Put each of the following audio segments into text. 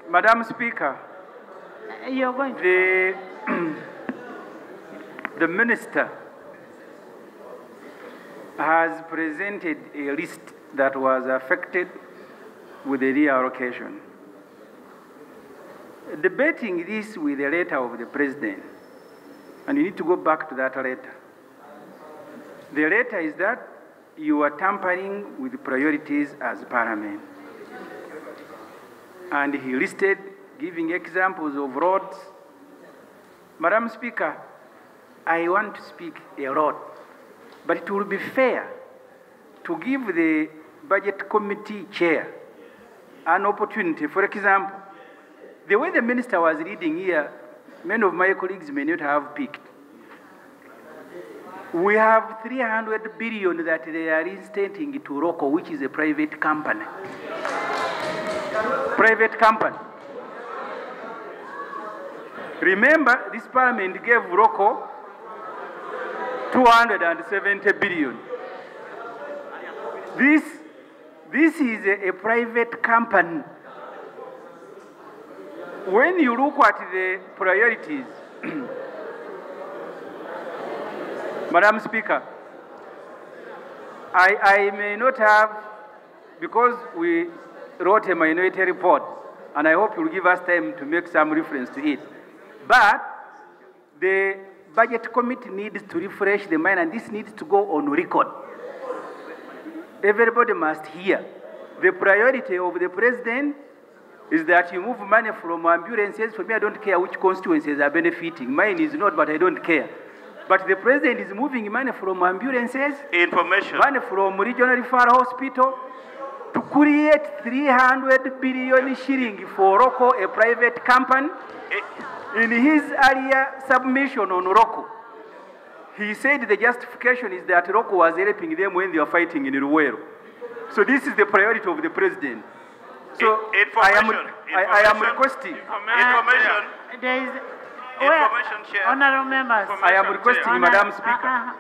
Madam Speaker, you're going to... The Minister has presented a list that was affected with the reallocation. Debating this with the letter of the President, and you need to go back to that letter. The letter is that you are tampering with priorities as Parliament. And he listed, giving examples of roads. Madam Speaker, I want to speak a lot, but it will be fair to give the Budget Committee Chair an opportunity. For example, the way the Minister was reading here, many of my colleagues may not have picked. We have 300 billion that they are instating to ROCO, which is a private company. Private company. Remember, this Parliament gave ROCO 270 billion. This is a private company. When you look at the priorities, Madam Speaker, I may not have, because we wrote a minority report, and I hope you'll give us time to make some reference to it. But the Budget Committee needs to refresh the mind, and this needs to go on record. Everybody must hear. The priority of the President is that you move money from ambulances. For me, I don't care which constituencies are benefiting. Mine is not, but I don't care. But the President is moving money from ambulances, money from regional referral hospital, to create 300 billion shilling for ROCO, a private company. In his earlier submission on ROCO, he said the justification is that ROCO was helping them when they were fighting in Ruwero. So this is the priority of the President. So I am requesting information. Chair. Honourable members. I am requesting, Madam Speaker,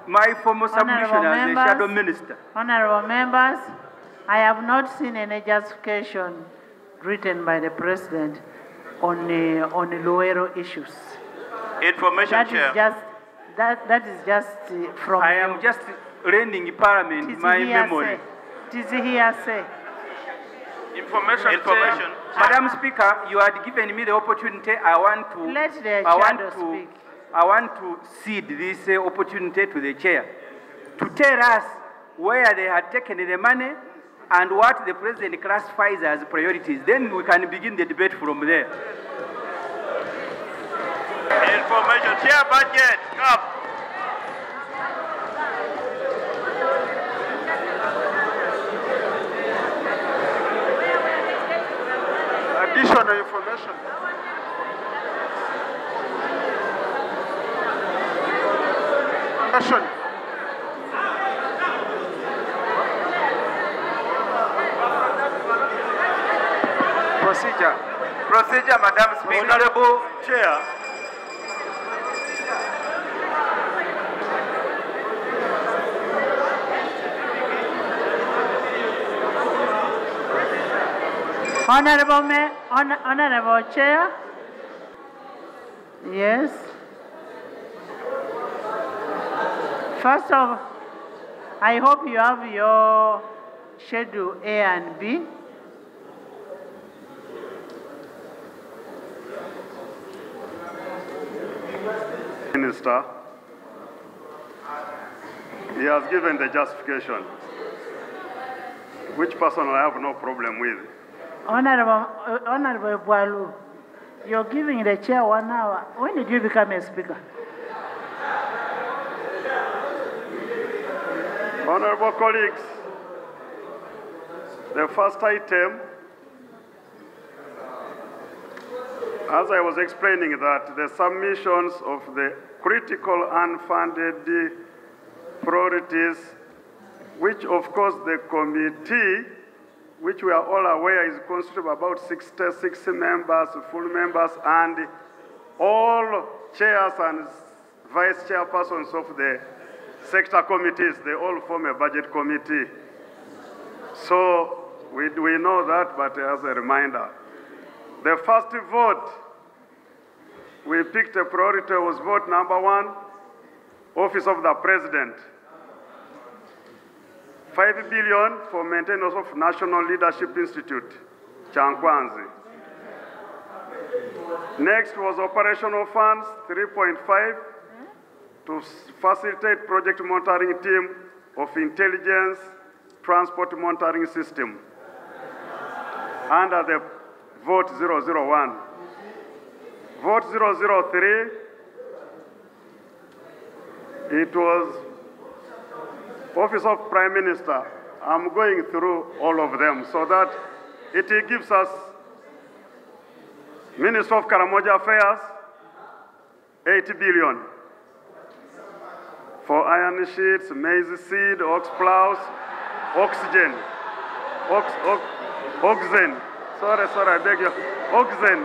my formal submission as a shadow minister. Honourable members, I have not seen any justification written by the President on the Luero issues. Information, Chair. That is just from... I am just lending Parliament my memory. It is hearsay. Information. Madam Speaker, you had given me the opportunity. I want to cede this opportunity to the chair to tell us where they had taken the money and what the President classifies as priorities. Then we can begin the debate from there. Information. Chair, budget. Come. Additional information. Question. Procedure, Madam Speaker. Honorable Chair. Honourable Chair. Yes. First of all, I hope you have your schedule A and B. Minister, he has given the justification, which personally I have no problem with. Honorable Boalu, you're giving the chair 1 hour. When did you become a speaker? Honorable colleagues, the first item, as I was explaining, that the submissions of the critical unfunded priorities, which of course the committee, which we are all aware is constituted of about 66 members, full members, and all chairs and vice chairpersons of the sector committees, they all form a budget committee. So We know that, but as a reminder. The first vote, we picked a priority, was vote number 1, Office of the President. 5 billion for maintenance of National Leadership Institute, Chankwanzi. Next was operational funds, 3.5, to facilitate project monitoring team of intelligence transport monitoring system under the vote 001. Vote 003, it was Office of Prime Minister. I'm going through all of them so that it gives us Minister of Karamoja Affairs, 80 billion. For iron sheets, maize seed, ox plows, oxygen, oxen. Sorry, I beg you. Oxen.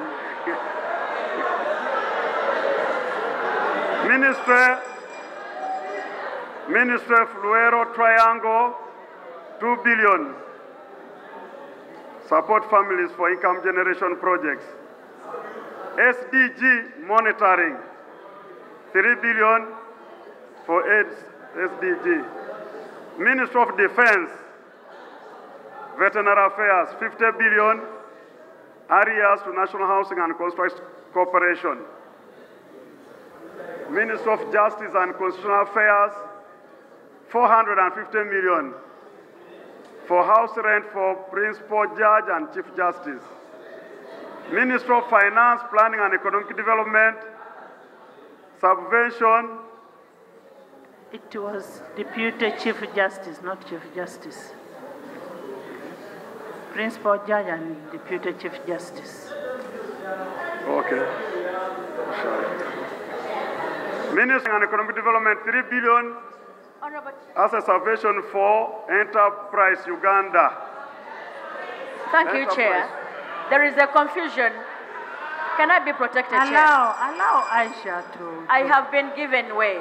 Ministry Fluero Triangle, 2 billion. Support families for income generation projects. SDG monitoring, 3 billion for AIDS, SDG. Ministry of Defense, Veterinary Affairs, 50 billion, areas to National Housing and Construction Corporation. Ministry of Justice and Constitutional Affairs, 450 million for house rent for Principal Judge and Chief Justice. Ministry of Finance, Planning and Economic Development, subvention. It was Deputy Chief Justice, not Chief Justice. Principal Judge and Deputy Chief Justice. Okay. Ministry and Economic Development, 3 billion as a subvention for Enterprise Uganda. Thank you, Chair. There is a confusion. Can I be protected, Chair? Allow Aisha to... I have been given way.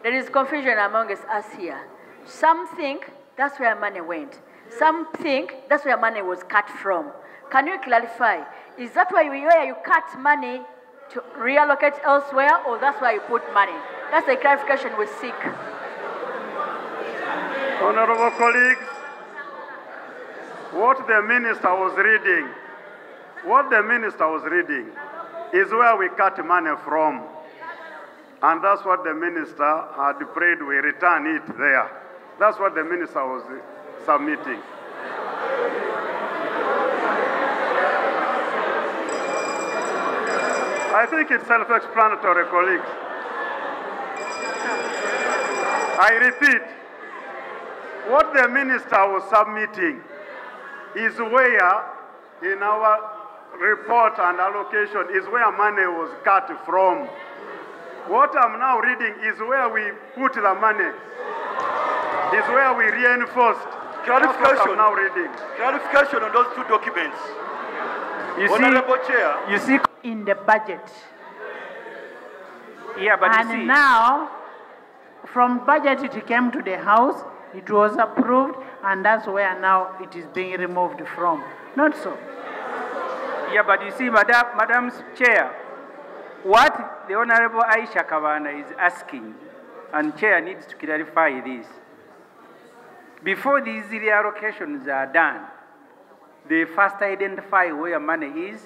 There is confusion among us here. Some think that's where money went. Some think that's where money was cut from. Can you clarify? Is that where you cut money to reallocate elsewhere, or that's where you put money? That's the clarification we seek. Honorable colleagues, what the minister was reading is where we cut money from. And that's what the minister had prayed we return it there. That's what the minister was submitting. I think it's self-explanatory, colleagues. I repeat, what the minister was submitting is where, in our report and allocation, is where money was cut from. What I'm now reading is where we put the money, is where we reinforced. Clarification. That's what I'm now reading. Clarification on those 2 documents. Honorable Chair. You see, in the budget. Yeah, but and you see, now, from budget it came to the House, it was approved, and that's where now it is being removed from. Not so. yeah, but you see, Madam Chair, what the Honorable Aisha Kabana is asking, and Chair needs to clarify this. Before these reallocations are done, they first identify where money is,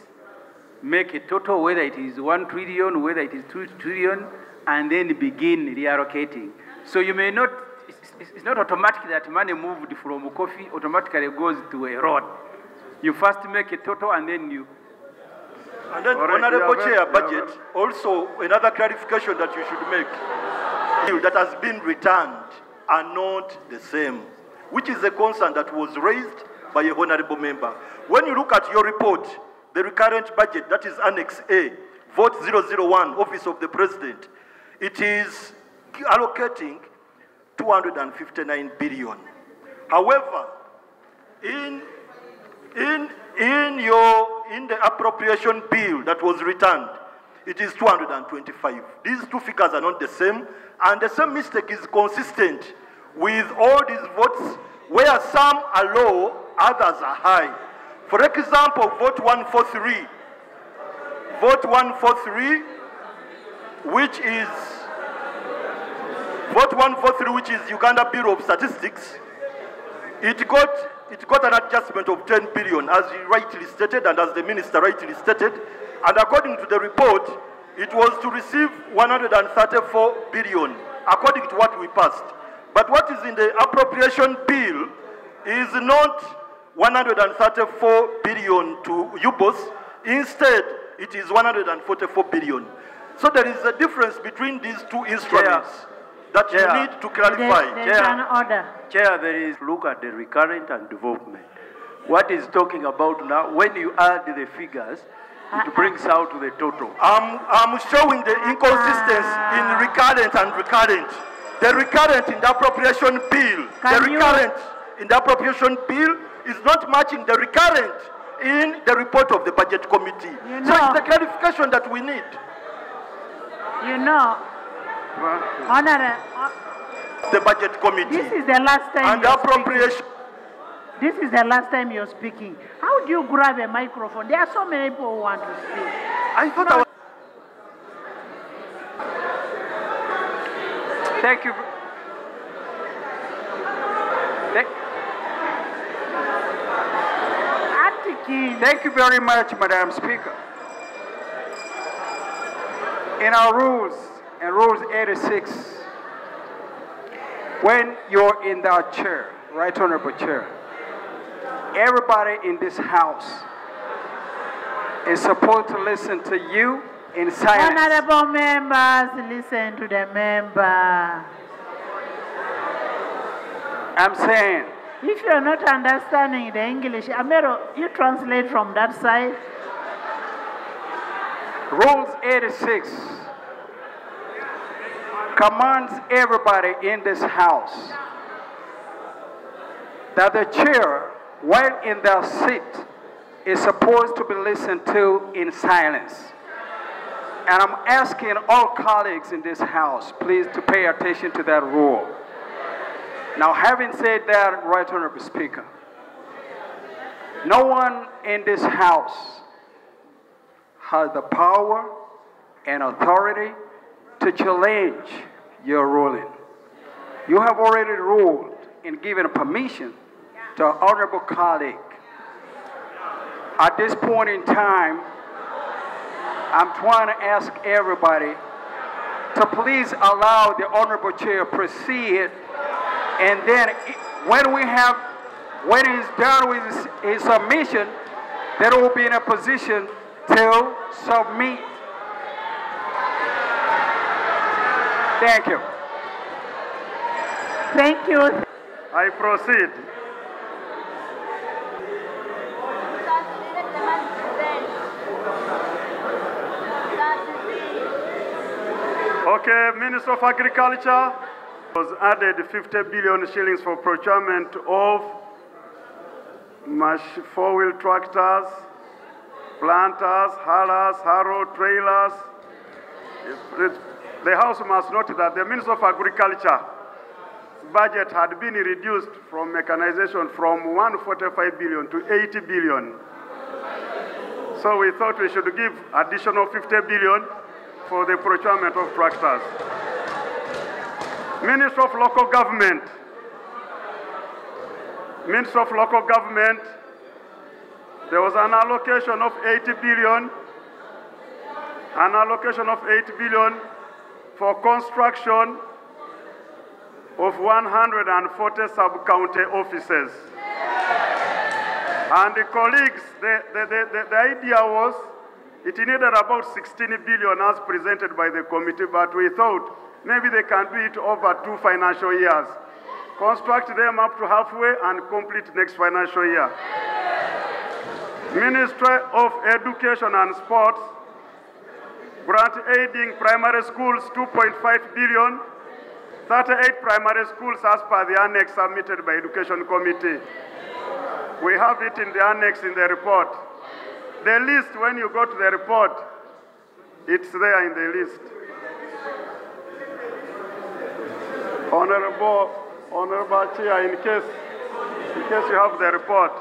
make a total, whether it is 1 trillion, whether it is 2 trillion, and then begin reallocating. So you may not, it's not automatic that money moved from coffee automatically goes to a road. You first make a total and then you... And then, Honorable Chair, budget, also another clarification that you should make, that has been returned are not the same, which is a concern that was raised by a honorable member. When you look at your report, the recurrent budget, that is Annex A, Vote 001, Office of the President, it is allocating 259 billion. However, in the appropriation bill that was returned, it is 225. These 2 figures are not the same, and the same mistake is consistent with all these votes where some are low, others are high. For example, vote 143. Vote 143, which is Uganda Bureau of Statistics, it got an adjustment of 10 billion, as you rightly stated and as the minister rightly stated. And according to the report, it was to receive 134 billion, according to what we passed. But what is in the appropriation bill is not 134 billion to UBOS. Instead, it is 144 billion. So there is a difference between these two instruments that you need to clarify. Chair, there is look at the recurrent and development. What is talking about now, when you add the figures, it brings out the total. I'm showing the inconsistency in recurrent and recurrent. The recurrent in the appropriation bill, is not matching the recurrent in the report of the budget committee. So it's the clarification that we need. The budget committee. This is the last time. And the appropriation. This is the last time you're speaking. How do you grab a microphone? There are so many people who want to speak. I thought I was... Thank you. Thank you very much, Madam Speaker. In our rules, in Rules 86, when you're in that chair, Right Honorable Chair, everybody in this House is supposed to listen to you in silence. Honorable members, listen to the member. I'm saying, if you're not understanding the English, Amero, you translate from that side. Rules 86 commands everybody in this House that the chair, while in their seat, is supposed to be listened to in silence. And I'm asking all colleagues in this House, please, to pay attention to that rule. Now, having said that, Right Honorable Speaker, no one in this House has the power and authority to challenge your ruling. You have already ruled and given permission to an honorable colleague. At this point in time, I'm trying to ask everybody to please allow the honorable chair proceed, and then when he's done with his submission, then we'll be in a position to submit. Thank you. Thank you. I proceed. Okay, Minister of Agriculture was added 50 billion shillings for procurement of four-wheel tractors, planters, harrow, trailers. The House must note that the Minister of Agriculture budget had been reduced from mechanization from 145 billion to 80 billion. So we thought we should give additional 50 billion for the procurement of tractors. Minister of Local Government. Minister of Local Government, there was an allocation of 80 billion, an allocation of 8 billion for construction of 140 sub-county offices. And the colleagues, the idea was it needed about 16 billion as presented by the committee, but we thought maybe they can do it over 2 financial years. Construct them up to halfway and complete next financial year. Ministry of Education and Sports, grant aiding primary schools 2.5 billion, 38 primary schools as per the annex submitted by Education Committee. We have it in the annex in the report. The list, when you go to the report, it's there in the list. Honorable Chair, in case In case you have the report.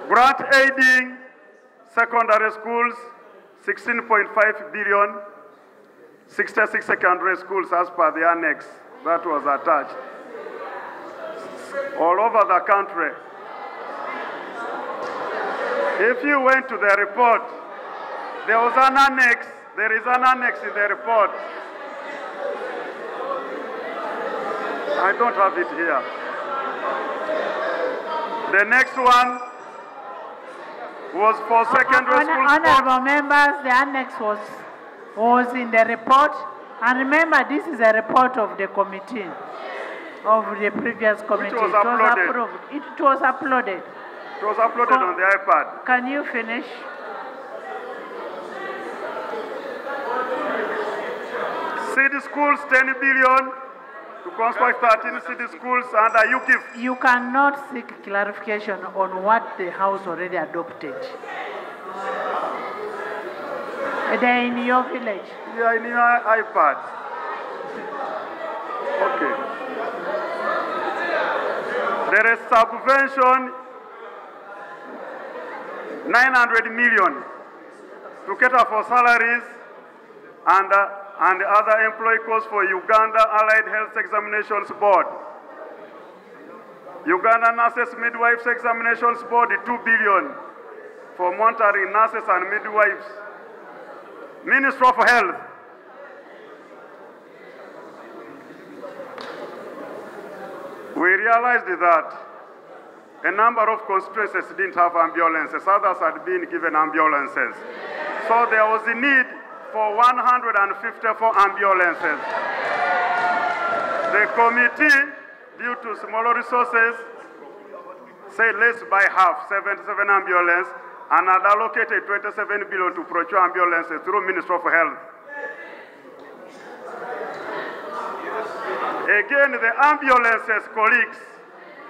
Grant aiding secondary schools, 16.5 billion, 66 secondary schools as per the annex that was attached. All over the country. If you went to the report, there was an annex, there is an annex in the report. I don't have it here. The next one was for secondary school. Honorable members, the annex was in the report. And remember, this is a report of the committee, of the previous committee. Which was uploaded. It was uploaded. It was uploaded on the iPad. Can you finish? City schools, 10 billion to construct 13 city schools under UKIF. You cannot seek clarification on what the House already adopted. They're in your village. Yeah, in your iPad. Okay. There is subvention, 900 million to cater for salaries and other employee costs for Uganda Allied Health Examinations Board. Uganda Nurses Midwives Examinations Board, 2 billion for monitoring nurses and midwives. Minister of Health. We realized that a number of constituencies didn't have ambulances, others had been given ambulances. So there was a need for 154 ambulances. The committee, due to smaller resources, said let's buy half, 77 ambulances, and had allocated 27 billion to procure ambulances through Ministry of Health. Again, the ambulances, colleagues,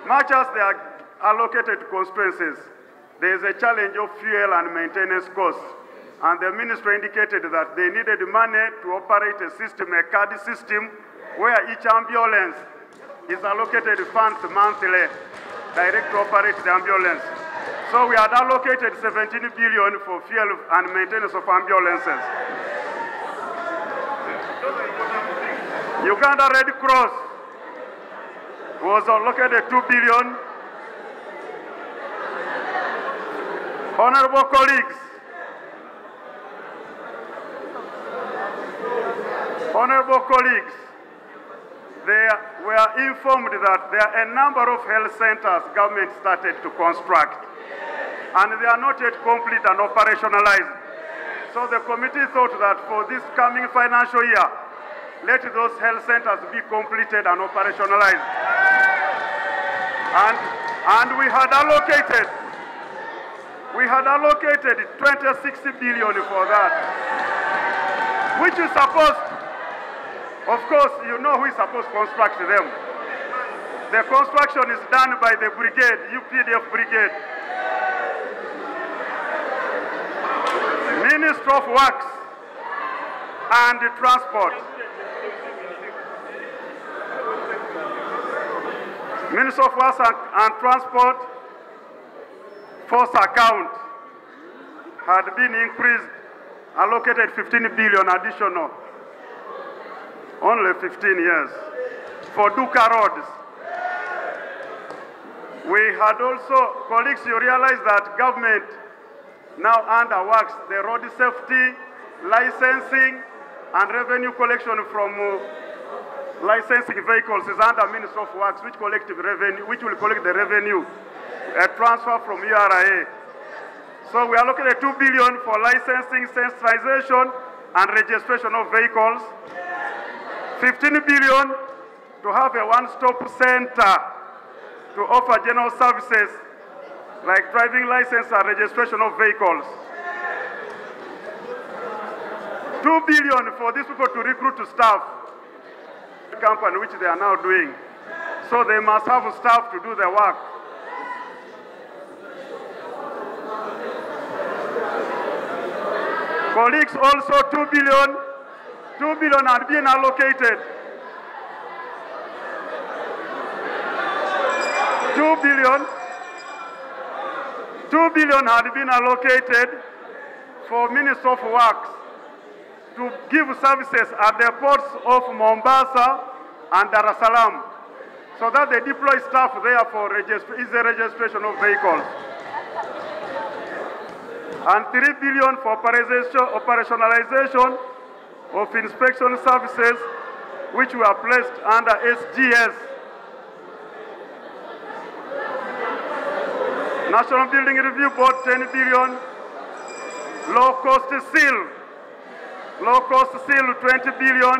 much as they are allocated to constituencies, there is a challenge of fuel and maintenance costs. And the ministry indicated that they needed money to operate a system, a card system, where each ambulance is allocated funds monthly, direct to operate the ambulance. So we had allocated 17 billion for fuel and maintenance of ambulances. Uganda Red Cross was allocated 2 billion. Honorable colleagues, they were informed that there are a number of health centers government started to construct, and they are not yet complete and operationalized. So the committee thought that for this coming financial year, let those health centers be completed and operationalized. And we had allocated 26 billion for that, which is supposed, of course, you know who is supposed to construct them. The construction is done by the brigade, UPDF brigade. Ministry of Works and Transport. Ministry of Works and Transport force account had been increased, allocated 15 billion additional, only 15 years, for Duka roads. We had also, colleagues, you realize that government now underworks the road safety, licensing, and revenue collection from licensing vehicles is under Ministry of Works, which will collect the revenue, a transfer from URA. So we allocated 2 billion for licensing, sensitization, and registration of vehicles, 15 billion to have a one-stop center to offer general services like driving license and registration of vehicles. 2 billion for these people to recruit to staff, the company which they are now doing. So they must have staff to do their work. Colleagues, also 2 billion are being allocated. 2 2 billion had been allocated for Ministry of Works to give services at the ports of Mombasa and Dar es Salaam, so that they deploy staff there for easy registration of vehicles. And 3 billion for operationalization of inspection services, which were placed under SGS. National Building Review Board, 10 billion. Low cost seal, 20 billion.